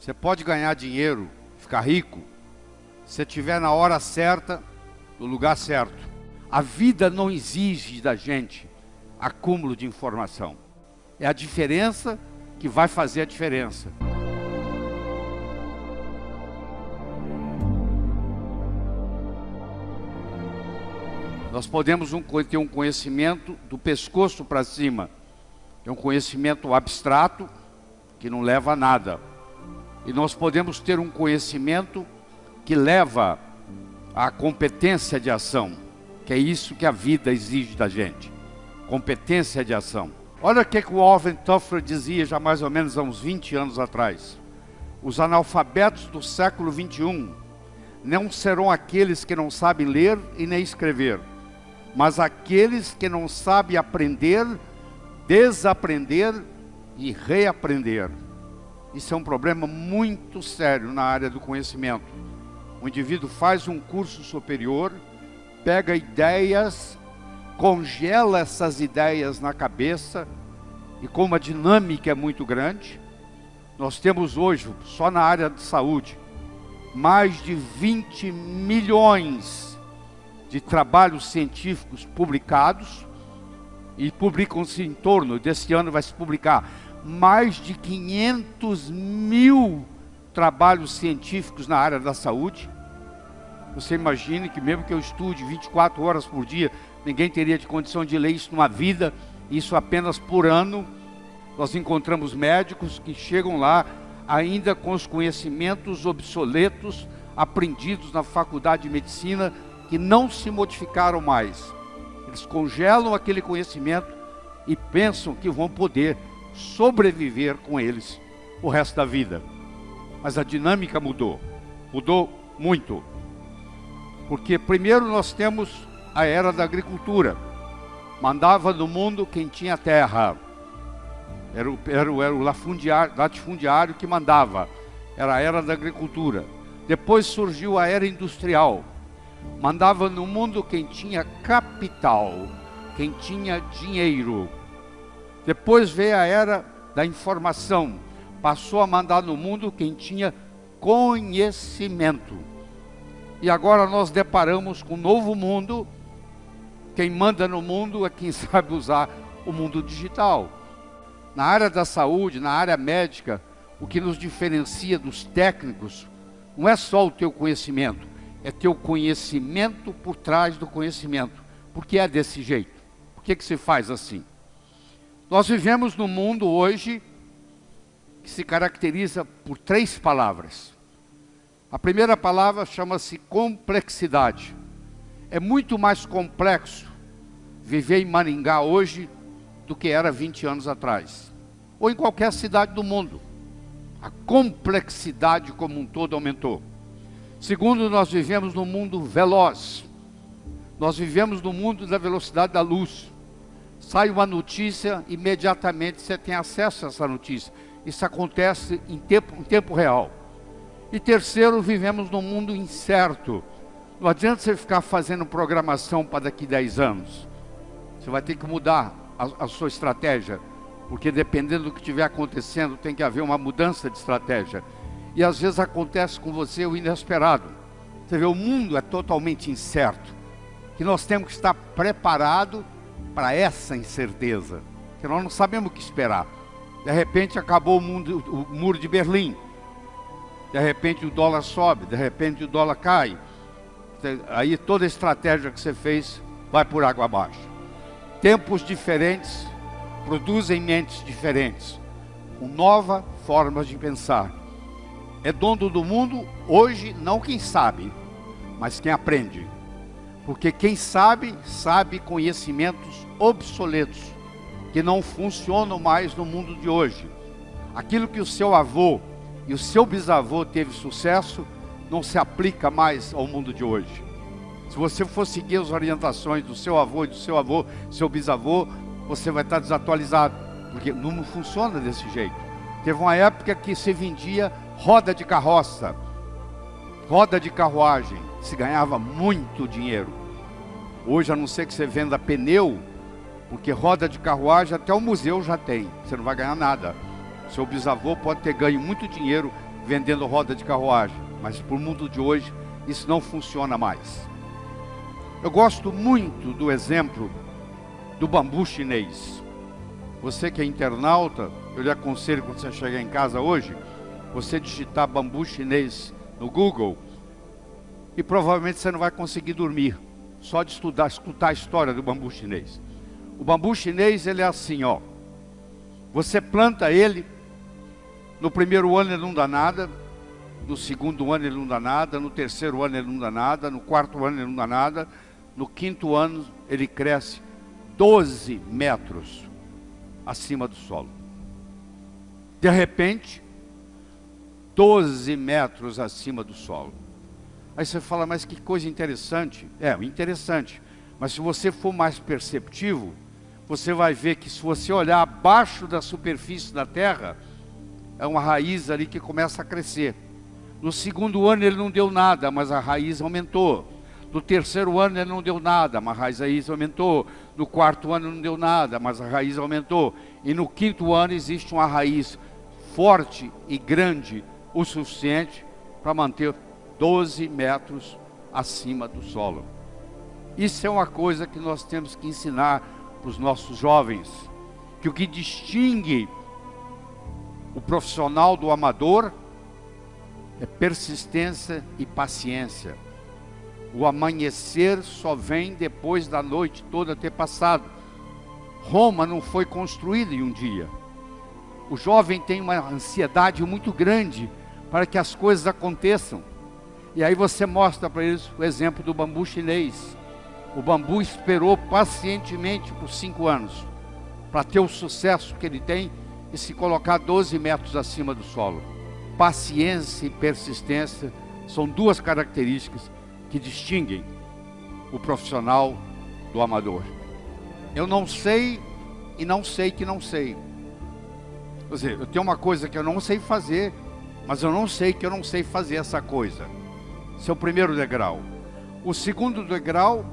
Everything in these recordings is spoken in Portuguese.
Você pode ganhar dinheiro, ficar rico, se estiver na hora certa, no lugar certo. A vida não exige da gente acúmulo de informação. É a diferença que vai fazer a diferença. Nós podemos ter um conhecimento do pescoço para cima. É um conhecimento abstrato que não leva a nada. E nós podemos ter um conhecimento que leva à competência de ação, que é isso que a vida exige da gente. Competência de ação. Olha o que o Alvin Toffler dizia já mais ou menos há uns 20 anos atrás. Os analfabetos do século XXI não serão aqueles que não sabem ler e nem escrever, mas aqueles que não sabem aprender, desaprender e reaprender. Isso é um problema muito sério na área do conhecimento. O indivíduo faz um curso superior, pega ideias, congela essas ideias na cabeça, e como a dinâmica é muito grande, nós temos hoje, só na área de saúde, mais de 20 milhões de trabalhos científicos publicados, e publicam-se em torno, desse ano vai se publicar, mais de 500 mil trabalhos científicos na área da saúde. Você imagine que mesmo que eu estude 24 horas por dia, ninguém teria de condição de ler isso numa vida, isso apenas por ano. Nós encontramos médicos que chegam lá ainda com os conhecimentos obsoletos, aprendidos na faculdade de medicina, que não se modificaram mais. Eles congelam aquele conhecimento e pensam que vão poder sobreviver com eles o resto da vida. Mas a dinâmica mudou muito. Porque primeiro nós temos a era da agricultura. Mandava no mundo quem tinha terra. Era o latifundiário que mandava. Era a era da agricultura. Depois surgiu a era industrial. Mandava no mundo quem tinha capital, quem tinha dinheiro. Depois veio a era da informação. Passou a mandar no mundo quem tinha conhecimento. E agora nós deparamos com um novo mundo. Quem manda no mundo é quem sabe usar o mundo digital. Na área da saúde, na área médica, o que nos diferencia dos técnicos não é só o teu conhecimento, é teu conhecimento por trás do conhecimento. Por que é desse jeito? Por que se faz assim? Nós vivemos num mundo hoje que se caracteriza por 3 palavras. A primeira palavra chama-se complexidade. É muito mais complexo viver em Maringá hoje do que era 20 anos atrás. Ou em qualquer cidade do mundo. A complexidade como um todo aumentou. Segundo, nós vivemos num mundo veloz. Nós vivemos no mundo da velocidade da luz. Sai uma notícia, imediatamente você tem acesso a essa notícia. Isso acontece em tempo real. E terceiro, vivemos num mundo incerto. Não adianta você ficar fazendo programação para daqui 10 anos. Você vai ter que mudar a sua estratégia. Porque dependendo do que estiver acontecendo, tem que haver uma mudança de estratégia. E às vezes acontece com você o inesperado. Você vê, o mundo é totalmente incerto. Que nós temos que estar preparados para essa incerteza, que nós não sabemos o que esperar. De repente acabou o muro de Berlim, de repente o dólar sobe, de repente o dólar cai, aí toda a estratégia que você fez vai por água abaixo. Tempos diferentes produzem mentes diferentes, com novas formas de pensar. É dono do mundo hoje não quem sabe, mas quem aprende. Porque quem sabe, sabe conhecimentos obsoletos, que não funcionam mais no mundo de hoje. Aquilo que o seu avô e o seu bisavô teve sucesso, não se aplica mais ao mundo de hoje. Se você for seguir as orientações do seu avô e do seu avô, seu bisavô, você vai estar desatualizado, porque não funciona desse jeito. Teve uma época que se vendia roda de carroça, roda de carruagem, se ganhava muito dinheiro. Hoje, a não ser que você venda pneu, porque roda de carruagem até o museu já tem, você não vai ganhar nada. Seu bisavô pode ter ganho muito dinheiro vendendo roda de carruagem. Mas para o mundo de hoje, isso não funciona mais. Eu gosto muito do exemplo do bambu chinês. Você que é internauta, eu lhe aconselho, quando você chegar em casa hoje, você digitar bambu chinês no Google e provavelmente você não vai conseguir dormir, só de escutar a história do bambu chinês. O bambu chinês, ele é assim, ó. Você planta ele, no primeiro ano ele não dá nada, no segundo ano ele não dá nada, no terceiro ano ele não dá nada, no quarto ano ele não dá nada, no quinto ano ele cresce 12 metros acima do solo. De repente, 12 metros acima do solo. Aí você fala, mas que coisa interessante. É, interessante. Mas se você for mais perceptivo, você vai ver que se você olhar abaixo da superfície da terra, é uma raiz ali que começa a crescer. No segundo ano ele não deu nada, mas a raiz aumentou. No terceiro ano ele não deu nada, mas a raiz aumentou. No quarto ano não deu nada, mas a raiz aumentou. E no quinto ano existe uma raiz forte e grande o suficiente para manter 12 metros acima do solo. Isso é uma coisa que nós temos que ensinar para os nossos jovens, que o que distingue o profissional do amador é persistência e paciência. O amanhecer só vem depois da noite toda ter passado. Roma não foi construída em um dia. O jovem tem uma ansiedade muito grande para que as coisas aconteçam. E aí você mostra para eles o exemplo do bambu chinês. O bambu esperou pacientemente por 5 anos para ter o sucesso que ele tem e se colocar 12 metros acima do solo. Paciência e persistência são duas características que distinguem o profissional do amador. Eu não sei e não sei que não sei. Quer dizer, eu tenho uma coisa que eu não sei fazer, mas eu não sei que eu não sei fazer essa coisa. Esse é o primeiro degrau. O segundo degrau,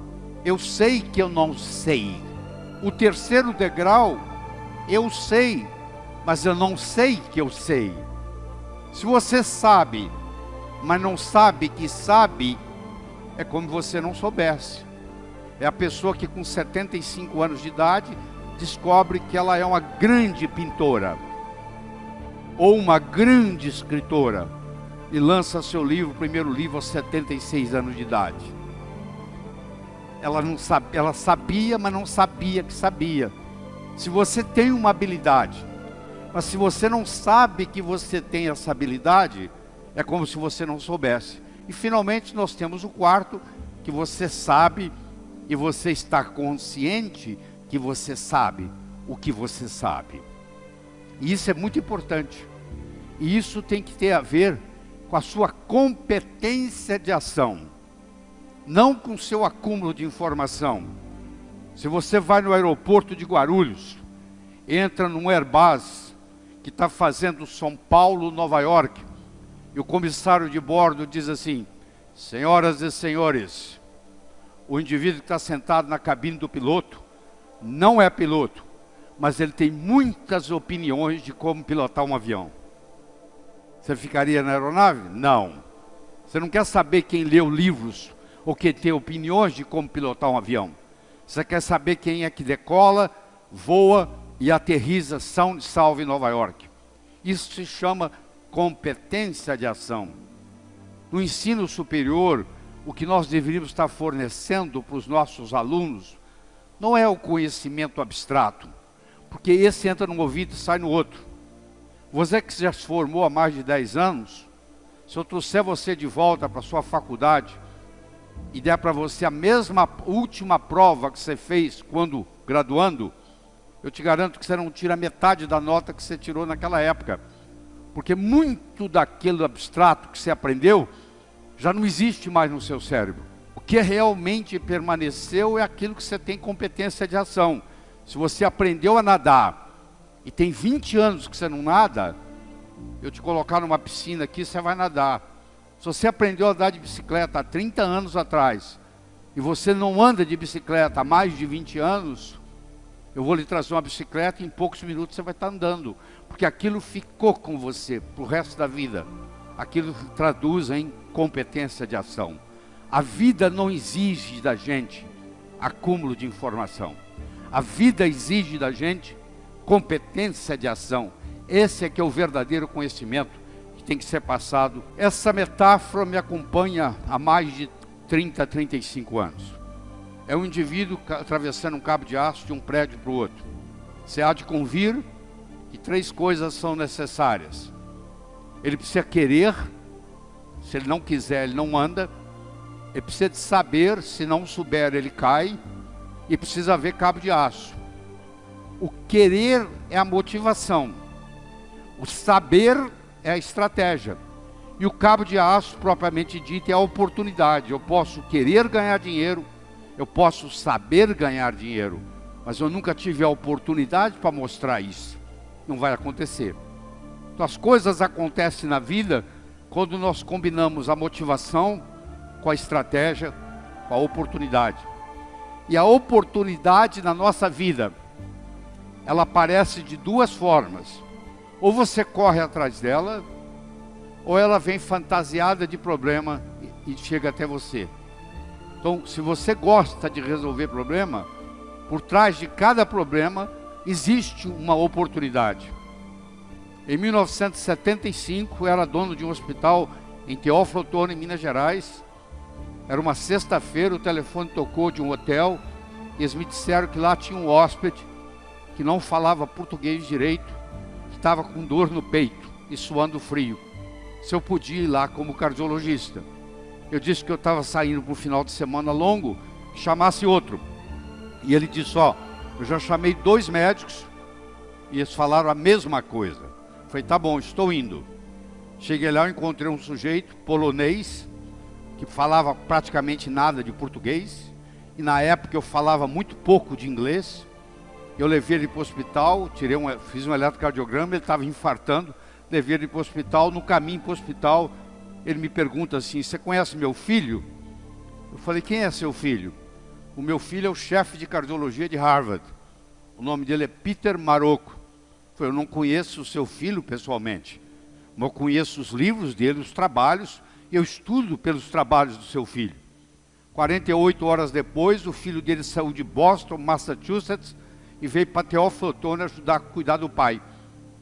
eu sei que eu não sei. O terceiro degrau, eu sei, mas eu não sei que eu sei. Se você sabe, mas não sabe que sabe, é como se você não soubesse. É a pessoa que com 75 anos de idade descobre que ela é uma grande pintora ou uma grande escritora e lança seu livro, o primeiro livro, aos 76 anos de idade. Ela não sabe, ela sabia, mas não sabia que sabia. Se você tem uma habilidade, mas se você não sabe que você tem essa habilidade, é como se você não soubesse. E finalmente nós temos o quarto, que você sabe e você está consciente que você sabe o que você sabe. E isso é muito importante. E isso tem que ter a ver com a sua competência de ação, não com o seu acúmulo de informação. Se você vai no aeroporto de Guarulhos, entra num Airbus que está fazendo São Paulo, Nova York, e o comissário de bordo diz assim: senhoras e senhores, o indivíduo que está sentado na cabine do piloto não é piloto, mas ele tem muitas opiniões de como pilotar um avião. Você ficaria na aeronave? Não. Você não quer saber quem leu livros ou quem tem opiniões de como pilotar um avião. Você quer saber quem é que decola, voa e aterriza são e salvo em Nova York. Isso se chama competência de ação. No ensino superior, o que nós deveríamos estar fornecendo para os nossos alunos não é o conhecimento abstrato, porque esse entra num ouvido e sai no outro. Você que já se formou há mais de 10 anos, se eu trouxer você de volta para a sua faculdade e der para você a mesma última prova que você fez quando graduando, eu te garanto que você não tira metade da nota que você tirou naquela época. Porque muito daquilo abstrato que você aprendeu já não existe mais no seu cérebro. O que realmente permaneceu é aquilo que você tem competência de ação. Se você aprendeu a nadar e tem 20 anos que você não nada, eu te colocar numa piscina aqui, você vai nadar. Se você aprendeu a andar de bicicleta há 30 anos atrás e você não anda de bicicleta há mais de 20 anos, eu vou lhe trazer uma bicicleta e em poucos minutos você vai estar andando, porque aquilo ficou com você para o resto da vida. aquilo se traduz em competência de ação. A vida não exige da gente acúmulo de informação. A vida exige da gente competência de ação. Esse é que é o verdadeiro conhecimento que tem que ser passado. Essa metáfora me acompanha há mais de 30, 35 anos. É um indivíduo atravessando um cabo de aço de um prédio para o outro. Você há de convir que 3 coisas são necessárias. Ele precisa querer, se ele não quiser, ele não anda. Ele precisa de saber, se não souber, ele cai. E precisa haver cabo de aço. O querer é a motivação. O saber é a estratégia. E o cabo de aço, propriamente dito, é a oportunidade. Eu posso querer ganhar dinheiro, eu posso saber ganhar dinheiro, mas eu nunca tive a oportunidade para mostrar isso. Não vai acontecer. Então as coisas acontecem na vida quando nós combinamos a motivação com a estratégia, com a oportunidade. E a oportunidade na nossa vida, ela aparece de 2 formas. Ou você corre atrás dela, ou ela vem fantasiada de problema e chega até você. Então, se você gosta de resolver problema, por trás de cada problema existe uma oportunidade. Em 1975, eu era dono de um hospital em Teófilo Otoni, em Minas Gerais. Era uma sexta-feira, o telefone tocou de um hotel, e eles me disseram que lá tinha um hóspede que não falava português direito, que estava com dor no peito e suando frio. Se eu podia ir lá como cardiologista. Eu disse que eu estava saindo para um final de semana longo, que chamasse outro. E ele disse, ó, eu já chamei 2 médicos e eles falaram a mesma coisa. Eu falei, tá bom, estou indo. Cheguei lá, eu encontrei um sujeito polonês, que falava praticamente nada de português. E na época eu falava muito pouco de inglês. Eu levei ele para o hospital, fiz um eletrocardiograma, ele estava infartando. Levei ele para o hospital, no caminho para o hospital, ele me pergunta assim, você conhece meu filho? Eu falei, quem é seu filho? O meu filho é o chefe de cardiologia de Harvard. O nome dele é Peter Marocco. Eu falei, eu não conheço o seu filho pessoalmente, mas eu conheço os livros dele, os trabalhos, e eu estudo pelos trabalhos do seu filho. 48 horas depois, o filho dele saiu de Boston, Massachusetts, e veio para Teófilo Otoni ajudar a cuidar do pai.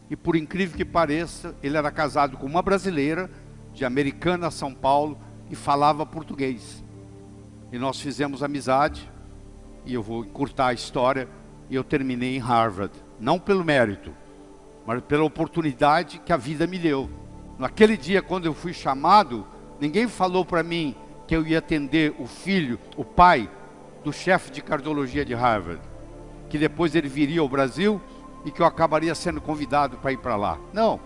E por incrível que pareça, ele era casado com uma brasileira, de Americana, São Paulo, e falava português. E nós fizemos amizade, e eu vou encurtar a história, e eu terminei em Harvard. Não pelo mérito, mas pela oportunidade que a vida me deu. Naquele dia, quando eu fui chamado, ninguém falou para mim que eu ia atender o filho, o pai, do chefe de cardiologia de Harvard, que depois ele viria ao Brasil, e que eu acabaria sendo convidado para ir para lá. Não,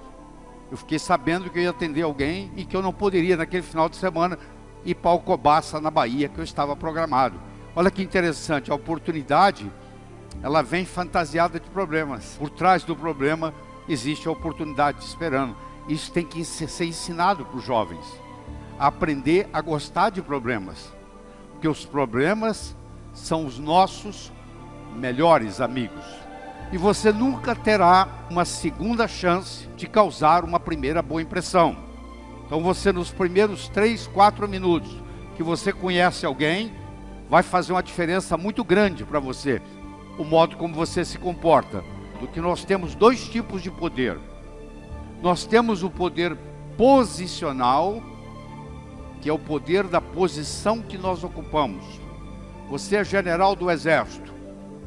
eu fiquei sabendo que eu ia atender alguém e que eu não poderia, naquele final de semana, ir para Alcobaça, na Bahia, que eu estava programado. Olha que interessante, a oportunidade, ela vem fantasiada de problemas. Por trás do problema, existe a oportunidade esperando. Isso tem que ser ensinado para os jovens, a aprender a gostar de problemas. Porque os problemas são os nossos melhores amigos. E você nunca terá uma segunda chance de causar uma primeira boa impressão. Então você, nos primeiros 3, 4 minutos que você conhece alguém, vai fazer uma diferença muito grande para você, o modo como você se comporta. Porque nós temos 2 tipos de poder. Nós temos o poder posicional, que é o poder da posição que nós ocupamos. Você é general do exército.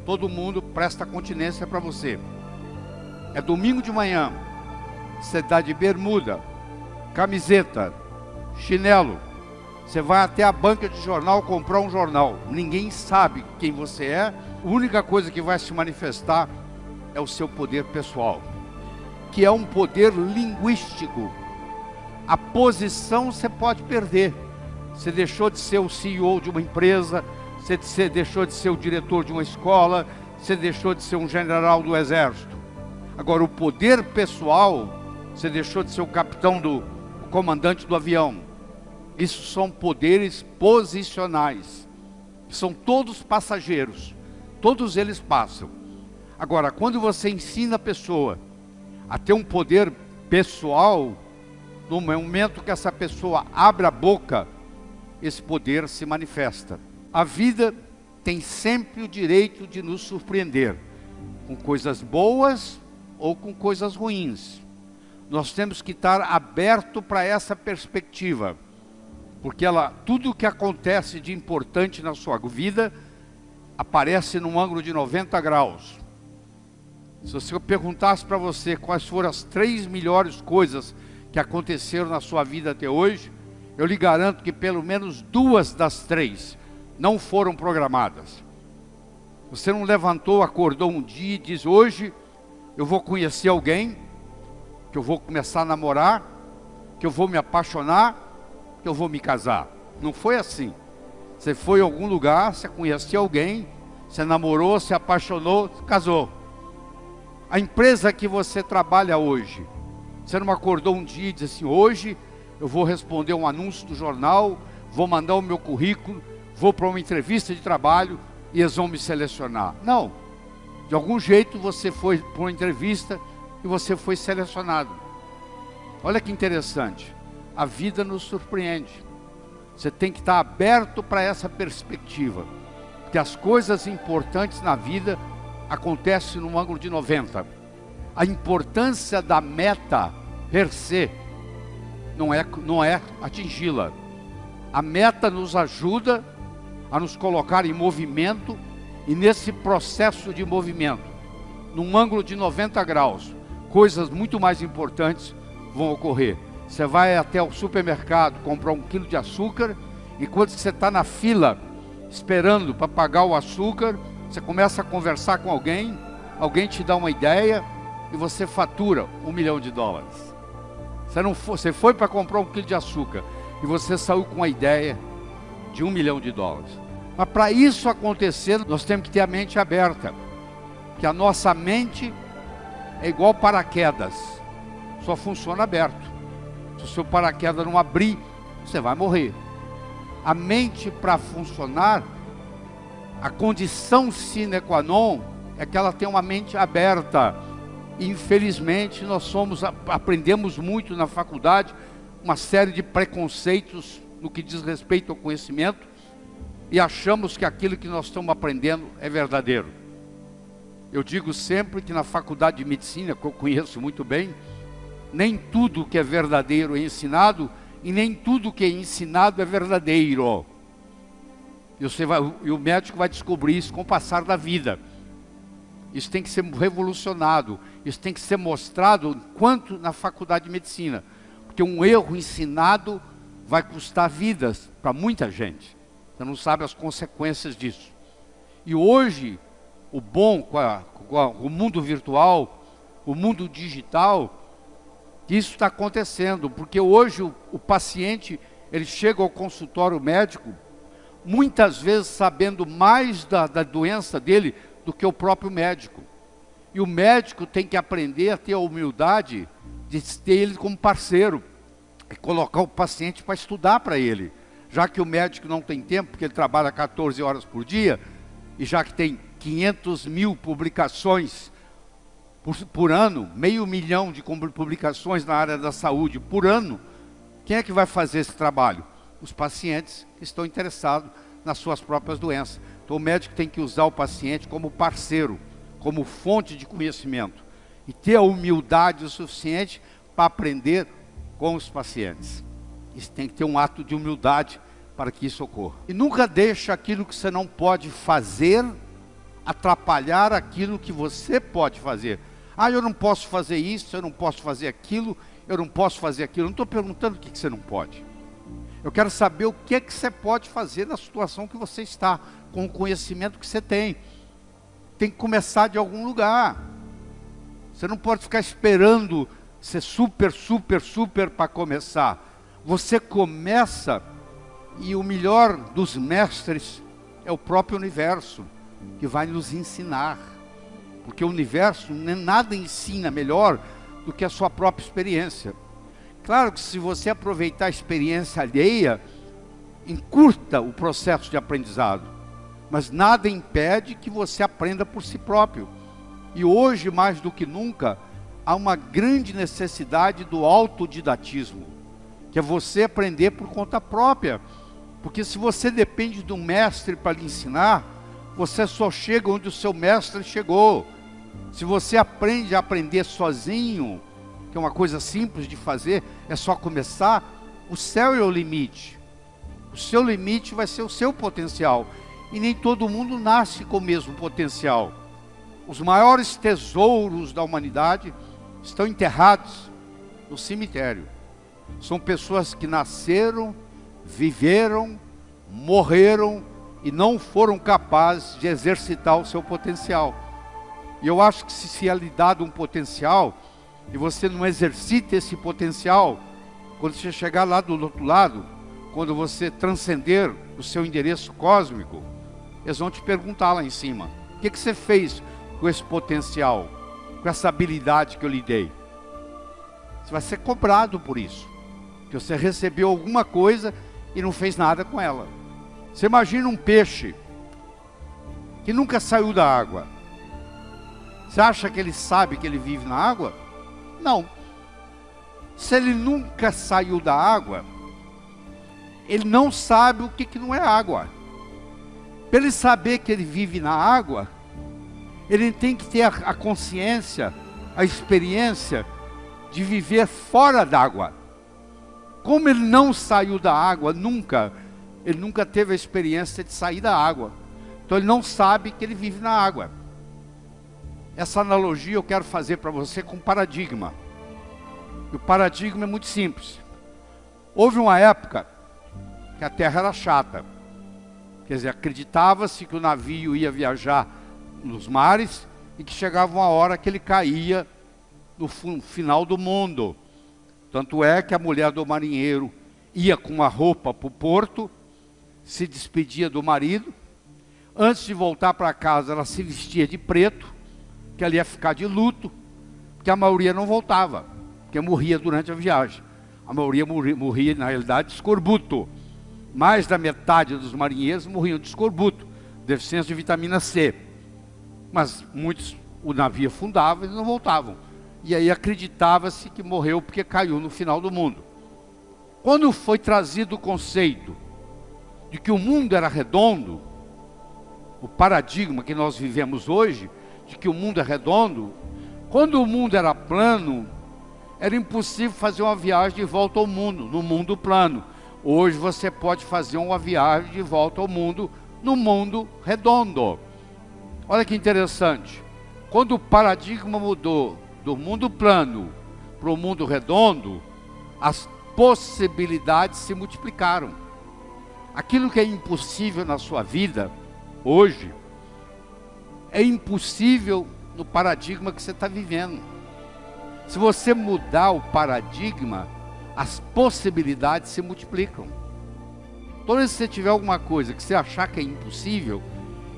Todo mundo presta continência para você. É domingo de manhã, você dá de bermuda, camiseta, chinelo. Você vai até a banca de jornal comprar um jornal. Ninguém sabe quem você é. A única coisa que vai se manifestar é o seu poder pessoal, que é um poder linguístico. A posição você pode perder. Você deixou de ser o CEO de uma empresa, você deixou de ser o diretor de uma escola, você deixou de ser um general do exército. Agora, o poder pessoal, você deixou de ser o capitão o comandante do avião. Isso são poderes posicionais. São todos passageiros. Todos eles passam. Agora, quando você ensina a pessoa a ter um poder pessoal, No momento que essa pessoa abre a boca, esse poder se manifesta. A vida tem sempre o direito de nos surpreender, com coisas boas ou com coisas ruins. Nós temos que estar aberto para essa perspectiva, porque tudo o que acontece de importante na sua vida aparece num ângulo de 90 graus. Se eu perguntasse para você quais foram as 3 melhores coisas que aconteceram na sua vida até hoje, eu lhe garanto que pelo menos 2 das 3 não foram programadas. Você não levantou, acordou um dia e diz: hoje eu vou conhecer alguém, que eu vou começar a namorar, que eu vou me apaixonar, que eu vou me casar. Não foi assim. Você foi em algum lugar, você conheceu alguém, você namorou, se apaixonou, casou. A empresa que você trabalha hoje, você não acordou um dia e disse assim: hoje eu vou responder um anúncio do jornal, vou mandar o meu currículo, vou para uma entrevista de trabalho e eles vão me selecionar. Não. De algum jeito você foi para uma entrevista e você foi selecionado. Olha que interessante. A vida nos surpreende. Você tem que estar aberto para essa perspectiva. Porque as coisas importantes na vida acontecem num ângulo de 90. A importância da meta per se não é atingi-la. A meta nos ajuda a nos colocar em movimento, e nesse processo de movimento, num ângulo de 90 graus, coisas muito mais importantes vão ocorrer. Você vai até o supermercado comprar 1 quilo de açúcar, enquanto você está na fila esperando para pagar o açúcar, você começa a conversar com alguém, alguém te dá uma ideia e você fatura $1 milhão. Você foi para comprar 1 quilo de açúcar e você saiu com a ideia de $1 milhão. Mas para isso acontecer, nós temos que ter a mente aberta, que a nossa mente é igual paraquedas, só funciona aberto. Se o seu paraquedas não abrir, você vai morrer. A mente, para funcionar, a condição sine qua non é que ela tenha uma mente aberta. Infelizmente, nós aprendemos muito na faculdade uma série de preconceitos no que diz respeito ao conhecimento, e achamos que aquilo que nós estamos aprendendo é verdadeiro. Eu digo sempre que na faculdade de medicina, que eu conheço muito bem, nem tudo que é verdadeiro é ensinado, e nem tudo que é ensinado é verdadeiro. E o médico vai descobrir isso com o passar da vida. Isso tem que ser revolucionado, isso tem que ser mostrado enquanto na faculdade de medicina. Porque um erro ensinado vai custar vidas para muita gente. Você não sabe as consequências disso. E hoje, o bom com o mundo virtual, o mundo digital, isso está acontecendo. Porque hoje o paciente, ele chega ao consultório médico, muitas vezes sabendo mais da doença dele do que o próprio médico. E o médico tem que aprender a ter a humildade de ter ele como parceiro, e colocar o paciente para estudar para ele. Já que o médico não tem tempo, porque ele trabalha 14 horas por dia, e já que tem 500 mil publicações por ano, 500 mil de publicações na área da saúde por ano, quem é que vai fazer esse trabalho? Os pacientes que estão interessados nas suas próprias doenças. Então o médico tem que usar o paciente como parceiro, como fonte de conhecimento, e ter a humildade o suficiente para aprender com os pacientes. Isso tem que ter um ato de humildade para que isso ocorra. E nunca deixe aquilo que você não pode fazer atrapalhar aquilo que você pode fazer. Ah, eu não posso fazer isso, eu não posso fazer aquilo, eu não posso fazer aquilo. Eu não estou perguntando o que você não pode. Eu quero saber o que é que você pode fazer na situação que você está, com o conhecimento que você tem. Tem que começar de algum lugar. Você não pode ficar esperando ser super para começar. Você começa, e o melhor dos mestres é o próprio universo, que vai nos ensinar. Porque o universo nada ensina melhor do que a sua própria experiência. Claro que se você aproveitar a experiência alheia, encurta o processo de aprendizado. Mas nada impede que você aprenda por si próprio. E hoje, mais do que nunca, há uma grande necessidade do autodidatismo. que é você aprender por conta própria. Porque se você depende de um mestre para lhe ensinar, você só chega onde o seu mestre chegou. Se você aprende a aprender sozinho, que é uma coisa simples de fazer, é só começar, o céu é o limite. O seu limite vai ser o seu potencial. E nem todo mundo nasce com o mesmo potencial. Os maiores tesouros da humanidade estão enterrados no cemitério. São pessoas que nasceram, viveram, morreram e não foram capazes de exercitar o seu potencial. E eu acho que se é lhe dado um potencial e você não exercita esse potencial, quando você chegar lá do outro lado, quando você transcender o seu endereço cósmico, eles vão te perguntar lá em cima: o que você fez com esse potencial, com essa habilidade que eu lhe dei? Você vai ser cobrado por isso, que você recebeu alguma coisa e não fez nada com ela. Você imagina um peixe que nunca saiu da água. Você acha que ele sabe que ele vive na água? Não. Se ele nunca saiu da água, ele não sabe o que não é água. Para ele saber que ele vive na água, ele tem que ter a consciência, a experiência de viver fora d'água. Como ele não saiu da água nunca, ele nunca teve a experiência de sair da água. Então ele não sabe que ele vive na água. Essa analogia eu quero fazer para você com paradigma. E o paradigma é muito simples. Houve uma época que a terra era chata. Quer dizer, acreditava-se que o navio ia viajar nos mares e que chegava uma hora que ele caía no final do mundo. Tanto é que a mulher do marinheiro ia com uma roupa para o porto, se despedia do marido. Antes de voltar para casa, ela se vestia de preto, que ela ia ficar de luto, porque a maioria não voltava, porque morria durante a viagem. A maioria morria, na realidade, de escorbuto. Mais da metade dos marinheiros morriam de escorbuto, deficiência de vitamina C. Mas muitos, o navio afundava e não voltavam. E aí acreditava-se que morreu porque caiu no final do mundo. Quando foi trazido o conceito de que o mundo era redondo, o paradigma que nós vivemos hoje, de que o mundo é redondo, quando o mundo era plano, era impossível fazer uma viagem de volta ao mundo, no mundo plano. Hoje você pode fazer uma viagem de volta ao mundo, no mundo redondo. Olha que interessante. Quando o paradigma mudou do mundo plano para o mundo redondo, as possibilidades se multiplicaram. Aquilo que é impossível na sua vida, hoje, é impossível no paradigma que você está vivendo. Se você mudar o paradigma, as possibilidades se multiplicam. Toda vez que você tiver alguma coisa que você achar que é impossível,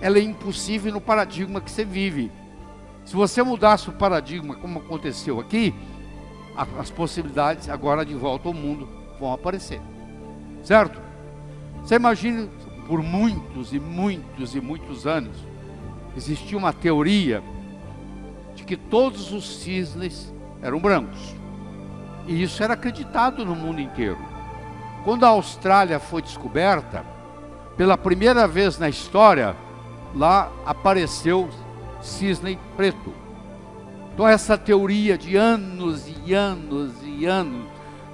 ela é impossível no paradigma que você vive. Se você mudasse o paradigma, como aconteceu aqui, as possibilidades agora de volta ao mundo vão aparecer. Certo? Você imagina, por muitos e muitos e muitos anos, existia uma teoria de que todos os cisnes eram brancos. E isso era acreditado no mundo inteiro. Quando a Austrália foi descoberta, pela primeira vez na história, lá apareceu cisne preto. Então essa teoria de anos e anos e anos,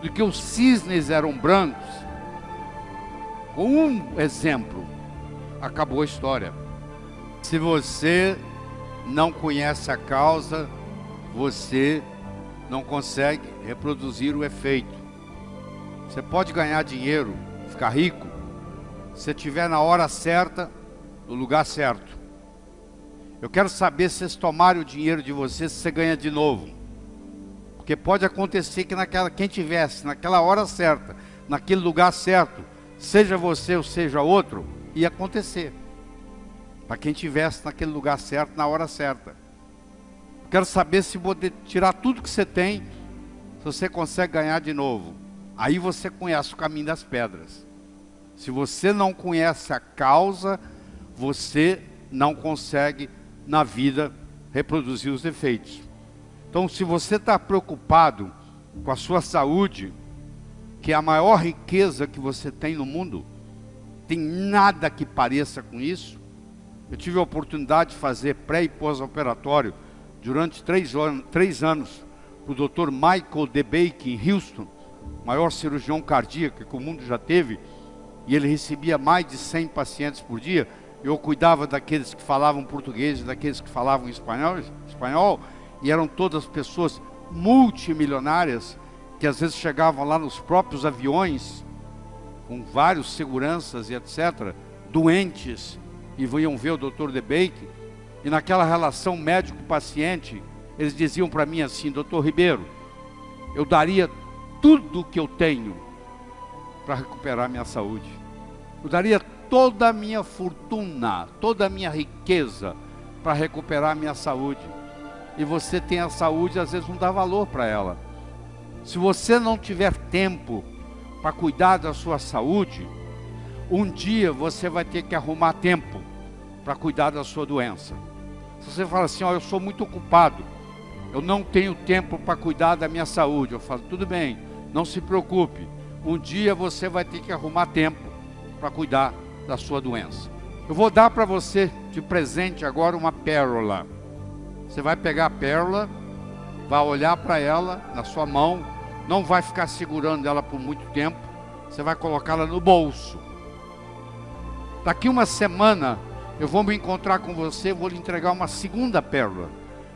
de que os cisnes eram brancos, com um exemplo, acabou a história. Se você não conhece a causa, você não consegue reproduzir o efeito. Você pode ganhar dinheiro, ficar rico, se estiver na hora certa, no lugar certo. Eu quero saber se vocês tomarem o dinheiro de vocês, se você ganha de novo. Porque pode acontecer que quem tivesse naquela hora certa, naquele lugar certo, seja você ou seja outro, ia acontecer. Para quem tivesse naquele lugar certo, na hora certa. Quero saber se poder tirar tudo que você tem, se você consegue ganhar de novo. Aí você conhece o caminho das pedras. Se você não conhece a causa, você não consegue na vida reproduzir os efeitos. Então, se você está preocupado com a sua saúde, que é a maior riqueza que você tem no mundo. Tem nada que pareça com isso. Eu tive a oportunidade de fazer pré e pós-operatório durante 3 anos para o Dr. Michael DeBake em Houston, maior cirurgião cardíaco que o mundo já teve, e ele recebia mais de 100 pacientes por dia. Eu cuidava daqueles que falavam português e daqueles que falavam espanhol, e eram todas pessoas multimilionárias, que às vezes chegavam lá nos próprios aviões, com vários seguranças e etc., doentes, e vinham ver o Dr. DeBake, e naquela relação médico-paciente, eles diziam para mim assim: Dr. Ribeiro, eu daria tudo o que eu tenho para recuperar minha saúde. Eu daria toda a minha fortuna, toda a minha riqueza para recuperar minha saúde. E você tem a saúde, às vezes não dá valor para ela. Se você não tiver tempo para cuidar da sua saúde, um dia você vai ter que arrumar tempo para cuidar da sua doença. Se você fala assim: ó, eu sou muito ocupado, eu não tenho tempo para cuidar da minha saúde, eu falo: tudo bem, não se preocupe, um dia você vai ter que arrumar tempo para cuidar da sua doença. Eu vou dar para você de presente agora uma pérola. Você vai pegar a pérola, vai olhar para ela na sua mão, não vai ficar segurando ela por muito tempo, você vai colocá-la no bolso. Daqui uma semana eu vou me encontrar com você, vou lhe entregar uma segunda pérola.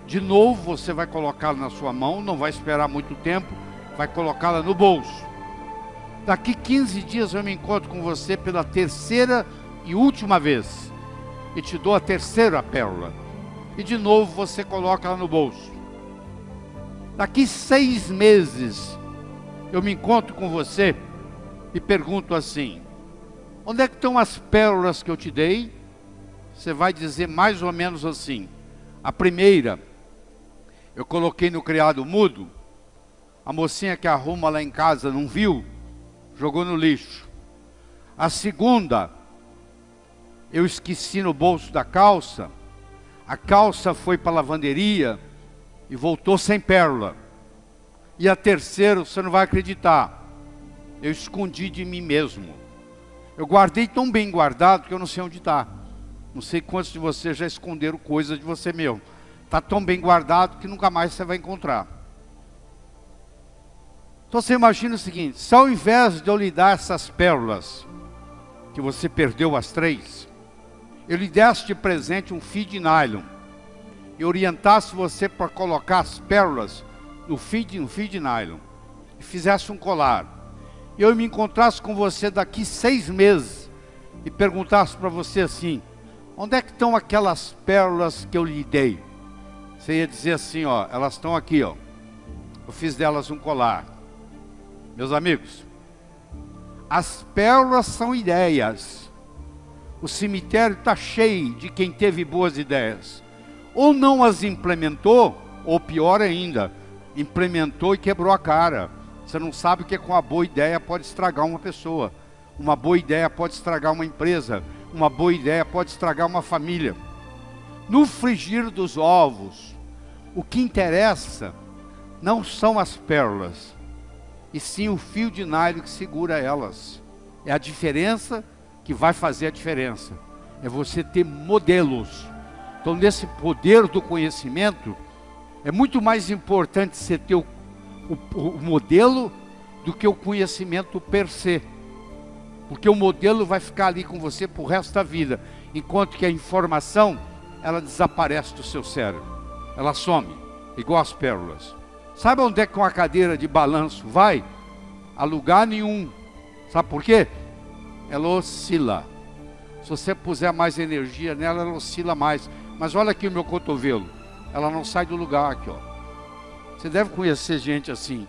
De novo você vai colocá-la na sua mão, não vai esperar muito tempo, vai colocá-la no bolso. Daqui 15 dias eu me encontro com você pela terceira e última vez, e te dou a terceira pérola, e de novo você coloca ela no bolso. Daqui 6 meses eu me encontro com você e pergunto assim: onde é que estão as pérolas que eu te dei? Você vai dizer mais ou menos assim: a primeira eu coloquei no criado mudo, a mocinha que arruma lá em casa não viu, jogou no lixo. A segunda eu esqueci no bolso da calça, a calça foi para a lavanderia e voltou sem pérola. E a terceira, você não vai acreditar, eu escondi de mim mesmo. Eu guardei tão bem guardado que eu não sei onde está. Não sei quantos de vocês já esconderam coisas de você mesmo. Está tão bem guardado que nunca mais você vai encontrar. Então você imagina o seguinte: se ao invés de eu lhe dar essas pérolas, que você perdeu as 3, eu lhe desse de presente um fio de nylon, e orientasse você para colocar as pérolas no fio de nylon, e fizesse um colar, e eu me encontrasse com você daqui 6 meses, e perguntasse para você assim: onde é que estão aquelas pérolas que eu lhe dei? Você ia dizer assim: ó, elas estão aqui, ó, eu fiz delas um colar. Meus amigos, as pérolas são ideias. O cemitério está cheio de quem teve boas ideias, ou não as implementou, ou pior ainda, implementou e quebrou a cara. Você não sabe que com uma boa ideia pode estragar uma pessoa, uma boa ideia pode estragar uma empresa, uma boa ideia pode estragar uma família. No frigir dos ovos, o que interessa não são as pérolas, e sim o fio de nylon que segura elas. É a diferença que vai fazer a diferença. É você ter modelos. Então, nesse poder do conhecimento, é muito mais importante você ter o modelo do que o conhecimento per se. Porque o modelo vai ficar ali com você pro resto da vida, enquanto que a informação, ela desaparece do seu cérebro. Ela some, igual as pérolas. Sabe onde é que uma cadeira de balanço vai? A lugar nenhum. Sabe por quê? Ela oscila. Se você puser mais energia nela, ela oscila mais. Mas olha aqui o meu cotovelo. Ela não sai do lugar aqui, ó. Você deve conhecer gente assim.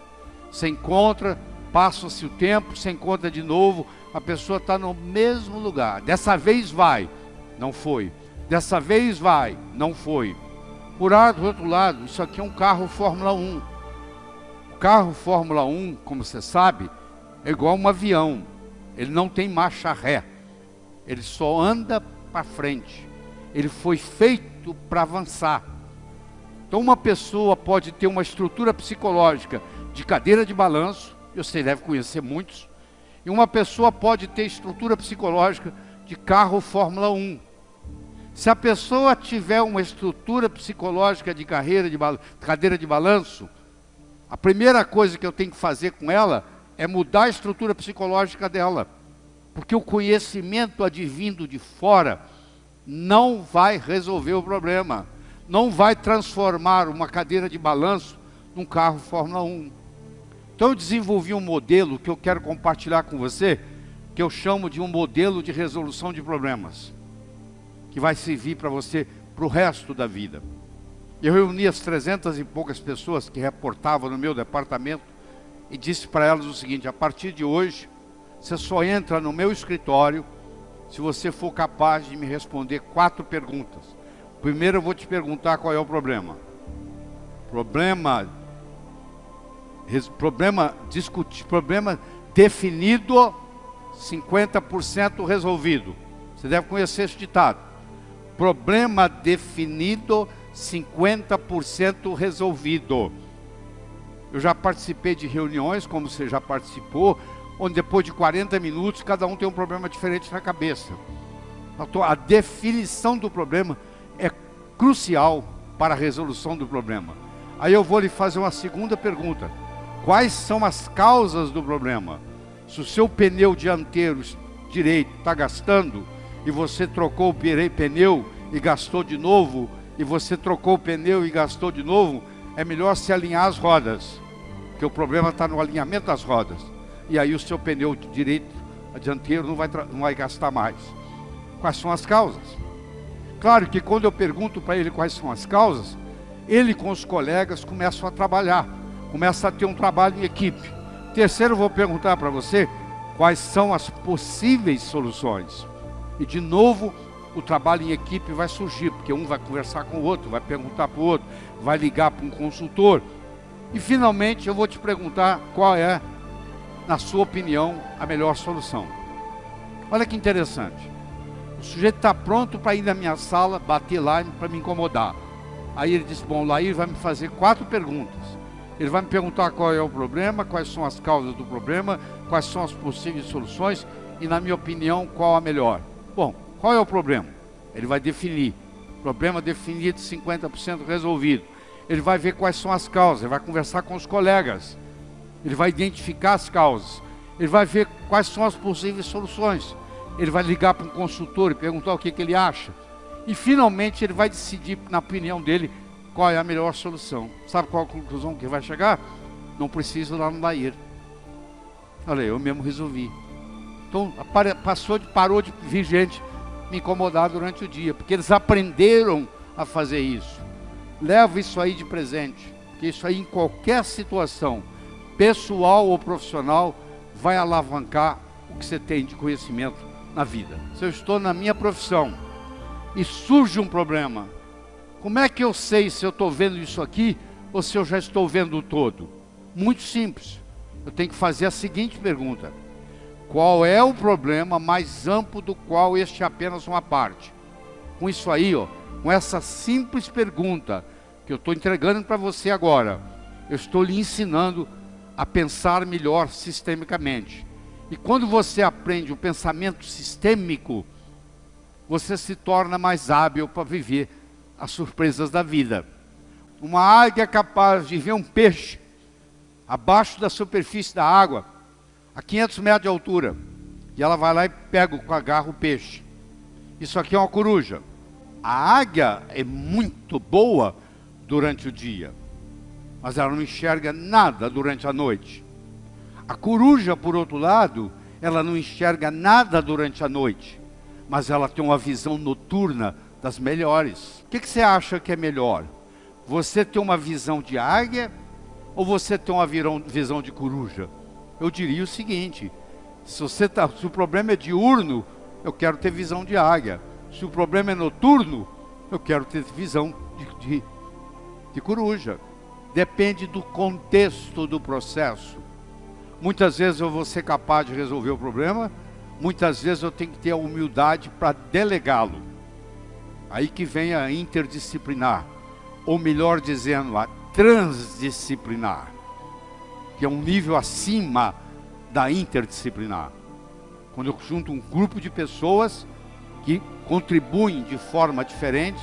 Você encontra, passa-se o tempo, você encontra de novo, a pessoa está no mesmo lugar. Dessa vez vai, não foi. Dessa vez vai, não foi. Por outro lado, isso aqui é um carro Fórmula 1. O carro Fórmula 1, como você sabe, é igual um avião. Ele não tem marcha ré. Ele só anda para frente. Ele foi feito para avançar. Então uma pessoa pode ter uma estrutura psicológica de cadeira de balanço, você deve conhecer muitos, e uma pessoa pode ter estrutura psicológica de carro Fórmula 1. Se a pessoa tiver uma estrutura psicológica de cadeira de balanço, a primeira coisa que eu tenho que fazer com ela é mudar a estrutura psicológica dela. Porque o conhecimento advindo de fora não vai resolver o problema. Não vai transformar uma cadeira de balanço num carro Fórmula 1. Então eu desenvolvi um modelo que eu quero compartilhar com você, que eu chamo de um modelo de resolução de problemas, que vai servir para você para o resto da vida. Eu reuni as 300 e poucas pessoas que reportavam no meu departamento e disse para elas o seguinte: a partir de hoje, você só entra no meu escritório se você for capaz de me responder 4 perguntas. Primeiro eu vou te perguntar qual é o problema. Problema definido, 50% resolvido. Você deve conhecer esse ditado. Problema definido, 50% resolvido. Eu já participei de reuniões, como você já participou, onde depois de 40 minutos, cada um tem um problema diferente na cabeça. A definição do problema é crucial para a resolução do problema. Aí eu vou lhe fazer uma segunda pergunta. Quais são as causas do problema? Se o seu pneu dianteiro direito está gastando, e você trocou o pneu e gastou de novo, e você trocou o pneu e gastou de novo, é melhor se alinhar as rodas, porque o problema está no alinhamento das rodas. E aí o seu pneu direito, dianteiro, não vai gastar mais. Quais são as causas? Claro que quando eu pergunto para ele quais são as causas, ele com os colegas começam a trabalhar, começa a ter um trabalho em equipe. Terceiro, eu vou perguntar para você quais são as possíveis soluções. E de novo, o trabalho em equipe vai surgir, porque um vai conversar com o outro, vai perguntar para o outro, vai ligar para um consultor. E finalmente eu vou te perguntar qual é, na sua opinião, a melhor solução. Olha que interessante. O sujeito está pronto para ir na minha sala, bater lá para me incomodar. Aí ele diz: bom, lá ele vai me fazer 4 perguntas. Ele vai me perguntar qual é o problema, quais são as causas do problema, quais são as possíveis soluções e, na minha opinião, qual a melhor. Bom, qual é o problema? Ele vai definir. Problema definido, 50% resolvido. Ele vai ver quais são as causas, ele vai conversar com os colegas. Ele vai identificar as causas. Ele vai ver quais são as possíveis soluções. Ele vai ligar para um consultor e perguntar o que ele acha. E finalmente ele vai decidir, na opinião dele, qual é a melhor solução. Sabe qual a conclusão que vai chegar? Não preciso ir lá no Lair. Olha, eu mesmo resolvi. Então parou de vir gente me incomodar durante o dia, porque eles aprenderam a fazer isso. Leva isso aí de presente, porque isso aí em qualquer situação, pessoal ou profissional, vai alavancar o que você tem de conhecimento na vida. Se eu estou na minha profissão e surge um problema, como é que eu sei se eu estou vendo isso aqui ou se eu já estou vendo o todo? Muito simples. Eu tenho que fazer a seguinte pergunta: qual é o problema mais amplo do qual este é apenas uma parte? Com isso aí, com essa simples pergunta que eu estou entregando para você agora, eu estou lhe ensinando a pensar melhor sistemicamente. E quando você aprende o pensamento sistêmico, você se torna mais hábil para viver as surpresas da vida. Uma águia é capaz de ver um peixe abaixo da superfície da água, a 500 metros de altura, e ela vai lá e pega com a garra o peixe. Isso aqui é uma coruja. A águia é muito boa durante o dia, mas ela não enxerga nada durante a noite. A coruja, por outro lado, ela não enxerga nada durante a noite, mas ela tem uma visão noturna das melhores. O que você acha que é melhor? Você ter uma visão de águia ou você ter uma visão de coruja? Eu diria o seguinte: se o problema é diurno, eu quero ter visão de águia. Se o problema é noturno, eu quero ter visão de coruja. Depende do contexto do processo. Muitas vezes eu vou ser capaz de resolver o problema, muitas vezes eu tenho que ter a humildade para delegá-lo. Aí que vem a interdisciplinar, ou melhor dizendo, a transdisciplinar. que é um nível acima da interdisciplinar. Quando eu junto um grupo de pessoas que contribuem de forma diferente,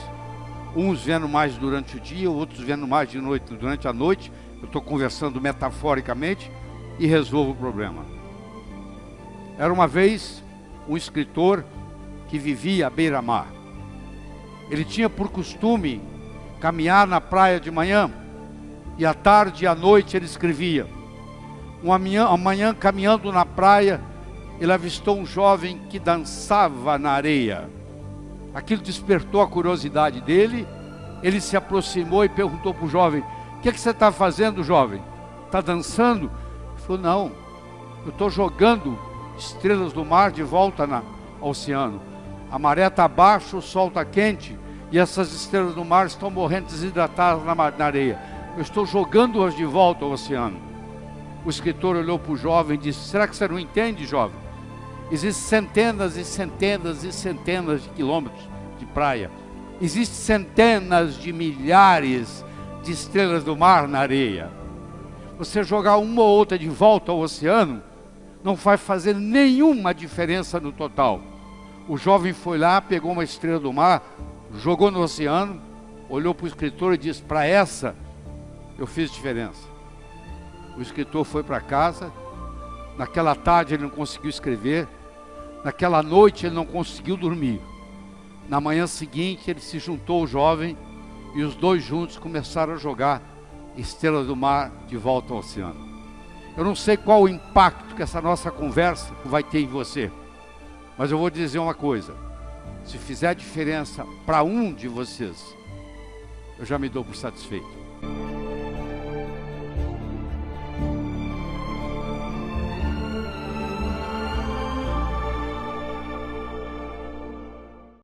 uns vendo mais durante o dia, outros vendo mais de noite, durante a noite, eu estou conversando metaforicamente e resolvo o problema. Era uma vez um escritor que vivia à beira-mar. Ele tinha por costume caminhar na praia de manhã, e à tarde e à noite ele escrevia. Amanhã, caminhando na praia, ele avistou um jovem que dançava na areia. Aquilo despertou a curiosidade dele. Ele se aproximou e perguntou para o jovem: o que você está fazendo, jovem? Está dançando? Ele falou: não, eu estou jogando estrelas do mar de volta ao oceano. A maré está baixa, o sol está quente, e essas estrelas do mar estão morrendo desidratadas na areia. Eu estou jogando-as de volta ao oceano. O escritor olhou para o jovem e disse: será que você não entende, jovem? Existem centenas e centenas e centenas de quilômetros de praia. Existem centenas de milhares de estrelas do mar na areia. Você jogar uma ou outra de volta ao oceano não vai fazer nenhuma diferença no total. O jovem foi lá, pegou uma estrela do mar, jogou no oceano, olhou para o escritor e disse: para essa eu fiz diferença. O escritor foi para casa. Naquela tarde ele não conseguiu escrever. Naquela noite ele não conseguiu dormir. Na manhã seguinte ele se juntou ao jovem e os dois juntos começaram a jogar estrelas do mar de volta ao oceano. Eu não sei qual o impacto que essa nossa conversa vai ter em você, mas eu vou dizer uma coisa: se fizer diferença para um de vocês, eu já me dou por satisfeito.